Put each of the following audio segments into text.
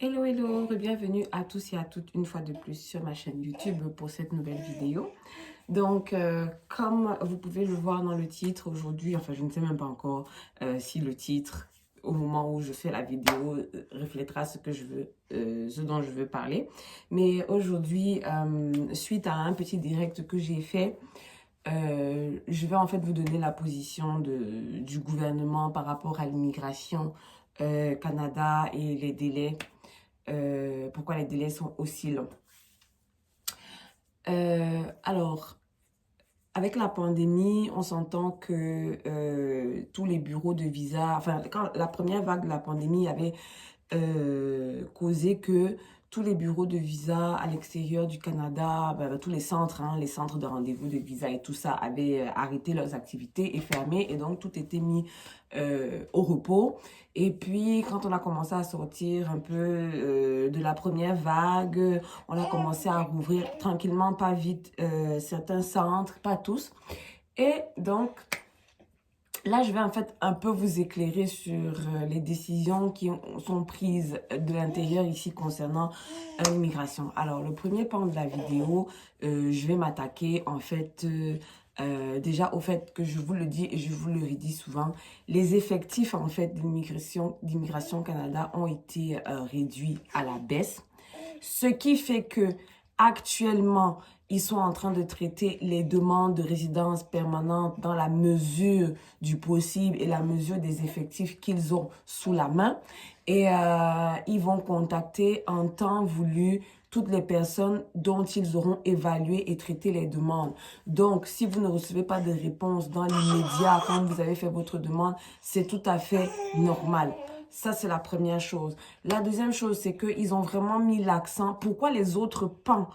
Hello, hello, bienvenue à tous et à toutes une fois de plus sur ma chaîne YouTube pour cette nouvelle vidéo. Donc, comme vous pouvez le voir dans le titre aujourd'hui, enfin je ne sais même pas encore si le titre au moment où je fais la vidéo reflètera ce que je veux, ce dont je veux parler. Mais aujourd'hui, suite à un petit direct que j'ai fait, je vais en fait vous donner la position du gouvernement par rapport à l'immigration Canada et les délais, pourquoi les délais sont aussi longs. Alors, avec la pandémie, on s'entend que tous les bureaux de visa, enfin, quand la première vague de la pandémie avait causé que tous les bureaux de visa à l'extérieur du Canada, tous les centres de rendez-vous de visa et tout ça avaient arrêté leurs activités et fermé et donc tout était mis au repos. Et puis quand on a commencé à sortir un peu de la première vague, on a commencé à rouvrir tranquillement, pas vite, certains centres, pas tous. Et donc là, je vais en fait un peu vous éclairer sur les décisions qui sont prises de l'intérieur ici concernant l'immigration. Alors, le premier pan de la vidéo, je vais m'attaquer en fait déjà au fait que je vous le dis et je vous le redis souvent, les effectifs en fait d'Immigration Canada ont été réduits à la baisse, ce qui fait que actuellement, ils sont en train de traiter les demandes de résidence permanente dans la mesure du possible et la mesure des effectifs qu'ils ont sous la main. Et ils vont contacter en temps voulu toutes les personnes dont ils auront évalué et traité les demandes. Donc, si vous ne recevez pas de réponse dans l'immédiat quand vous avez fait votre demande, c'est tout à fait normal. Ça, c'est la première chose. La deuxième chose, c'est qu'ils ont vraiment mis l'accent. Pourquoi les autres pans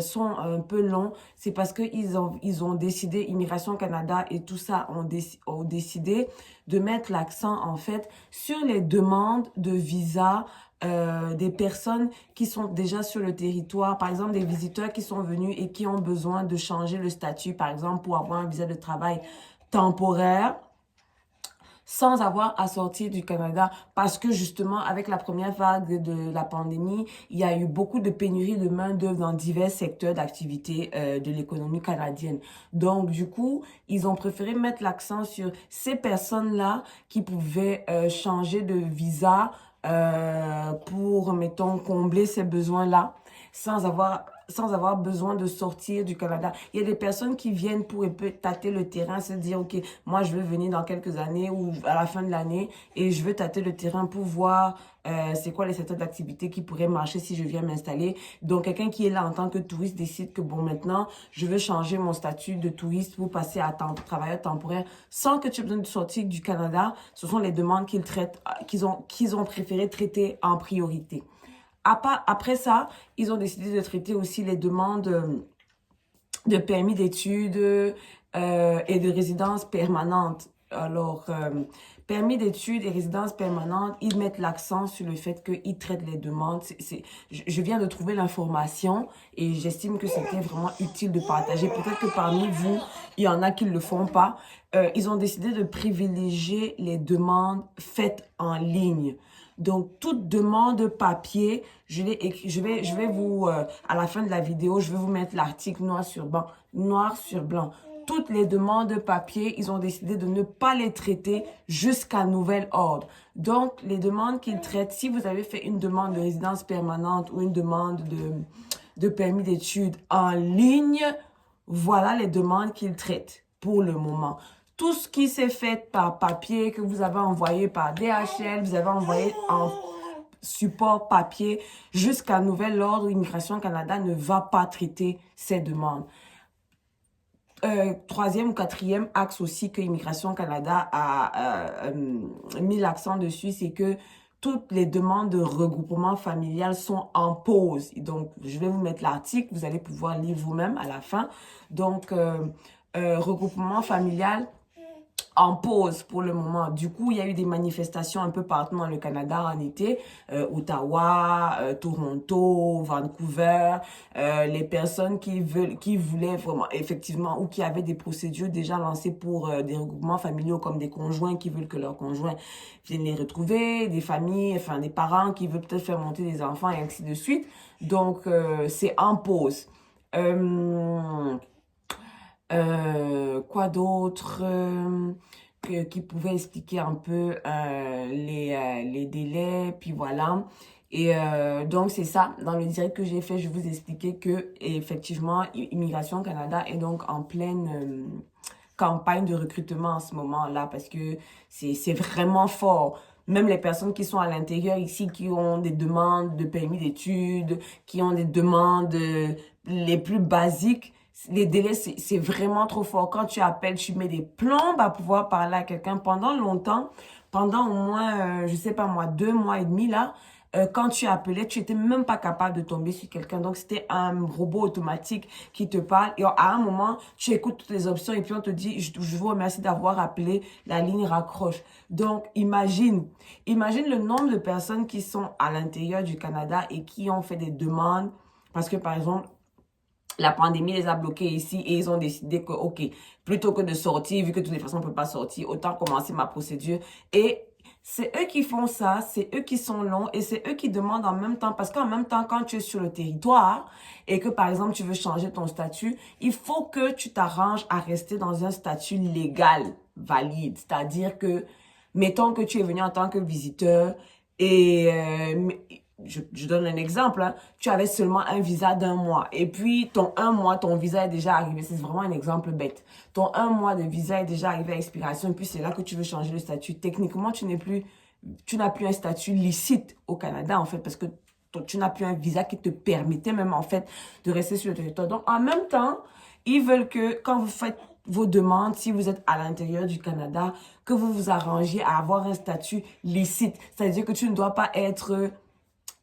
sont un peu longs? C'est parce qu'ils ont décidé, Immigration Canada et tout ça ont décidé de mettre l'accent, en fait, sur les demandes de visa des personnes qui sont déjà sur le territoire, par exemple des visiteurs qui sont venus et qui ont besoin de changer le statut, par exemple pour avoir un visa de travail temporaire, sans avoir à sortir du Canada parce que justement, avec la première vague de la pandémie, il y a eu beaucoup de pénurie de main-d'œuvre dans divers secteurs d'activité de l'économie canadienne. Donc, du coup, ils ont préféré mettre l'accent sur ces personnes-là qui pouvaient changer de visa pour, mettons, combler ces besoins-là sans avoir besoin de sortir du Canada. Il y a des personnes qui viennent pour un peu tâter le terrain, se dire, OK, moi, je veux venir dans quelques années ou à la fin de l'année et je veux tâter le terrain pour voir c'est quoi les secteurs d'activité qui pourraient marcher si je viens m'installer. Donc, quelqu'un qui est là en tant que touriste décide que, bon, maintenant, je veux changer mon statut de touriste pour passer à travailleur temporaire sans que tu aies besoin de sortir du Canada. Ce sont les demandes qu'ils traitent, qu'ils ont préféré traiter en priorité. Après ça, ils ont décidé de traiter aussi les demandes de permis d'études et de résidence permanente. Alors, permis d'études et résidence permanente, ils mettent l'accent sur le fait qu'ils traitent les demandes. Je viens de trouver l'information et j'estime que c'était vraiment utile de partager. Peut-être que parmi vous, il y en a qui ne le font pas. Ils ont décidé de privilégier les demandes faites en ligne. Donc, toute demande papier, je vais vous, à la fin de la vidéo, je vais vous mettre l'article noir sur blanc. Noir sur blanc. Toutes les demandes papier, ils ont décidé de ne pas les traiter jusqu'à nouvel ordre. Donc, les demandes qu'ils traitent, si vous avez fait une demande de résidence permanente ou une demande de permis d'études en ligne, voilà les demandes qu'ils traitent pour le moment. Tout ce qui s'est fait par papier, que vous avez envoyé par DHL, vous avez envoyé en support papier, jusqu'à nouvel ordre, Immigration Canada ne va pas traiter ces demandes. Troisième ou quatrième axe aussi que Immigration Canada a mis l'accent dessus, c'est que toutes les demandes de regroupement familial sont en pause. Donc, je vais vous mettre l'article, vous allez pouvoir lire vous-même à la fin. Donc, regroupement familial en pause pour le moment. Du coup, il y a eu des manifestations un peu partout dans le Canada en été, Ottawa, Toronto, Vancouver, les personnes qui voulaient vraiment, effectivement, ou qui avaient des procédures déjà lancées pour des regroupements familiaux, comme des conjoints qui veulent que leurs conjoints viennent les retrouver, des familles, enfin des parents qui veulent peut-être faire monter des enfants et ainsi de suite. Donc, c'est en pause. Quoi d'autre qui pouvait expliquer un peu les délais, puis voilà. Et donc, c'est ça. Dans le direct que j'ai fait, je vous expliquais que, effectivement, Immigration Canada est donc en pleine campagne de recrutement en ce moment-là parce que c'est vraiment fort. Même les personnes qui sont à l'intérieur ici, qui ont des demandes de permis d'études, qui ont des demandes les plus basiques, les délais, c'est vraiment trop fort. Quand tu appelles, tu mets des plombes à pouvoir parler à quelqu'un pendant longtemps, pendant au moins, je sais pas moi, 2 mois et demi là. Quand tu appelais, tu étais même pas capable de tomber sur quelqu'un. Donc, c'était un robot automatique qui te parle. Et à un moment, tu écoutes toutes les options et puis on te dit, je vous remercie d'avoir appelé, la ligne raccroche. Donc, imagine le nombre de personnes qui sont à l'intérieur du Canada et qui ont fait des demandes. Parce que, par exemple, la pandémie les a bloqués ici et ils ont décidé que, OK, plutôt que de sortir, vu que de toutes les façons on ne peut pas sortir, autant commencer ma procédure. Et c'est eux qui font ça, c'est eux qui sont longs et c'est eux qui demandent en même temps. Parce qu'en même temps, quand tu es sur le territoire et que, par exemple, tu veux changer ton statut, il faut que tu t'arranges à rester dans un statut légal, valide. C'est-à-dire que, mettons que tu es venu en tant que visiteur et je donne un exemple, hein. Tu avais seulement un visa d'1 mois. Et puis, ton 1 mois, ton visa est déjà arrivé. C'est vraiment un exemple bête. Ton 1 mois de visa est déjà arrivé à expiration. Et puis, c'est là que tu veux changer le statut. Techniquement, tu n'as plus un statut licite au Canada, en fait, parce que tu n'as plus un visa qui te permettait même, en fait, de rester sur le territoire. Donc, en même temps, ils veulent que quand vous faites vos demandes, si vous êtes à l'intérieur du Canada, que vous vous arrangiez à avoir un statut licite. C'est-à-dire que tu ne dois pas être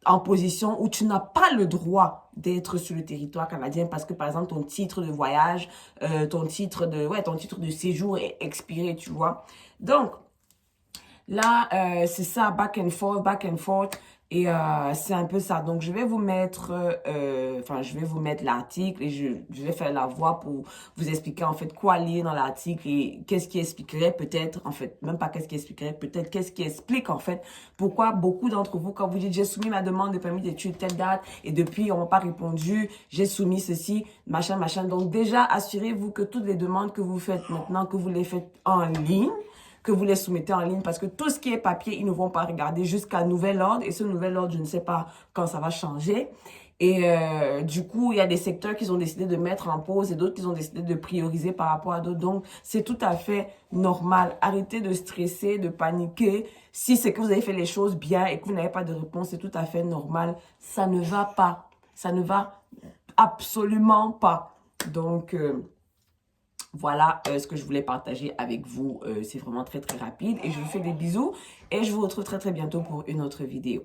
en position où tu n'as pas le droit d'être sur le territoire canadien parce que, par exemple, ton titre de voyage, ton titre de séjour est expiré, tu vois. Donc, là, c'est ça, back and forth, back and forth. Et c'est un peu ça. Donc, je vais vous mettre, je vais vous mettre l'article et je vais faire la voix pour vous expliquer en fait quoi lire dans l'article et qu'est-ce qui expliquerait peut-être, en fait, même pas qu'est-ce qui expliquerait, peut-être qu'est-ce qui explique en fait pourquoi beaucoup d'entre vous, quand vous dites j'ai soumis ma demande de permis d'études telle date et depuis on m'a pas répondu, j'ai soumis ceci, machin, machin. Donc, déjà, assurez-vous que toutes les demandes que vous faites maintenant, que vous les faites en ligne, que vous les soumettez en ligne parce que tout ce qui est papier, ils ne vont pas regarder jusqu'à nouvel ordre. Et ce nouvel ordre, je ne sais pas quand ça va changer. Et du coup, il y a des secteurs qui ont décidé de mettre en pause et d'autres qui ont décidé de prioriser par rapport à d'autres. Donc, c'est tout à fait normal. Arrêtez de stresser, de paniquer. Si c'est que vous avez fait les choses bien et que vous n'avez pas de réponse, c'est tout à fait normal. Ça ne va pas. Ça ne va absolument pas. Donc, voilà ce que je voulais partager avec vous. C'est vraiment très, très rapide. Et je vous fais des bisous. Et je vous retrouve très, très bientôt pour une autre vidéo.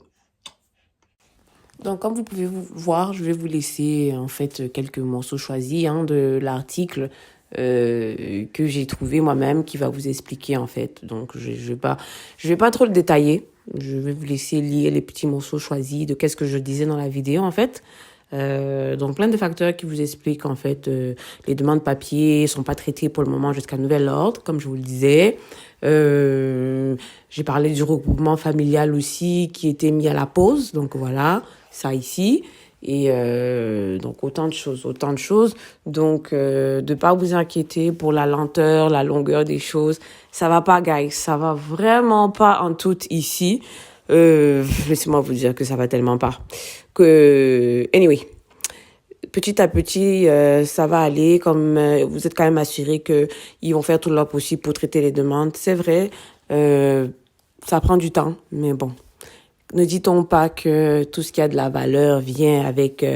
Donc, comme vous pouvez voir, je vais vous laisser en fait quelques morceaux choisis de l'article que j'ai trouvé moi-même qui va vous expliquer en fait. Donc, je vais pas trop le détailler. Je vais vous laisser lire les petits morceaux choisis de qu'est-ce que je disais dans la vidéo en fait. Donc plein de facteurs qui vous expliquent en fait les demandes papier sont pas traitées pour le moment jusqu'à nouvel ordre comme je vous le disais. J'ai parlé du regroupement familial aussi qui était mis à la pause, donc voilà ça ici. Et donc autant de choses. Donc de pas vous inquiéter pour la lenteur, la longueur des choses. Ça va pas, guys. Ça va vraiment pas en tout ici. Laissez-moi vous dire que ça va tellement pas. Anyway, petit à petit, ça va aller. Comme vous êtes quand même assuré que ils vont faire tout leur possible pour traiter les demandes. C'est vrai, ça prend du temps, mais bon. Ne dit-on pas que tout ce qui a de la valeur vient avec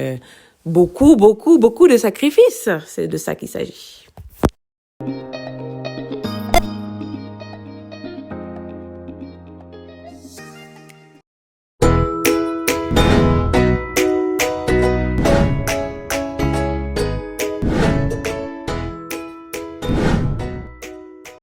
beaucoup de sacrifices? C'est de ça qu'il s'agit.